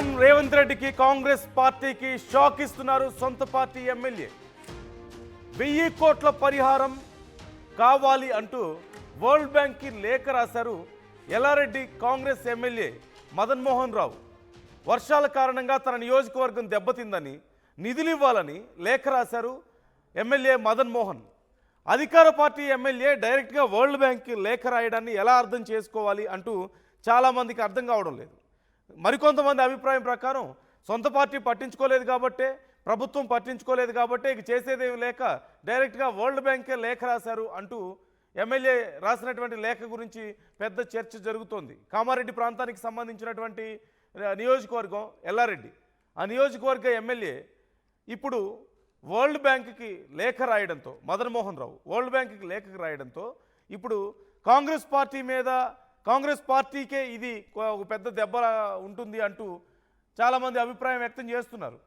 CM Revanth రెడ్డికి కాంగ్రెస్ పార్టీకి shock ఇస్తున్నారు సొంత పార్టీ ఎమ్మెల్యే. 1000 కోట్ల పరిహారం కావాలి అంటూ వరల్డ్ బ్యాంక్కి లేఖ రాశారు ఎల్లారెడ్డి కాంగ్రెస్ ఎమ్మెల్యే మదన్ మోహన్ రావు. వర్షాల కారణంగా తన నియోజకవర్గం దెబ్బతిందని నిధులు ఇవ్వాలని లేఖ రాశారు ఎమ్మెల్యే మదన్ మోహన్. అధికార పార్టీ ఎమ్మెల్యే డైరెక్ట్గా వరల్డ్ బ్యాంక్కి లేఖ రాయడాన్ని ఎలా అర్థం చేసుకోవాలి అంటూ చాలామందికి అర్థం కావడం లేదు. మరికొంతమంది అభిప్రాయం ప్రకారం సొంత పార్టీ పట్టించుకోలేదు కాబట్టే, ప్రభుత్వం పట్టించుకోలేదు కాబట్టే ఇక చేసేదేమి లేక డైరెక్ట్గా వరల్డ్ బ్యాంకే లేఖ రాశారు అంటూ ఎమ్మెల్యే రాసినటువంటి లేఖ గురించి పెద్ద చర్చ జరుగుతోంది. కామారెడ్డి ప్రాంతానికి సంబంధించినటువంటి నియోజకవర్గం ఎల్లారెడ్డి. ఆ నియోజకవర్గ ఎమ్మెల్యే ఇప్పుడు వరల్డ్ బ్యాంక్కి లేఖ రాయడంతో, మదన్ మోహన్ రావు వరల్డ్ బ్యాంక్కి లేఖ రాయడంతో ఇప్పుడు కాంగ్రెస్ పార్టీ మీద, కాంగ్రెస్ పార్టీకే ఇది ఒక పెద్ద దెబ్బ ఉంటుంది అంటూ చాలామంది అభిప్రాయం వ్యక్తం చేస్తున్నారు.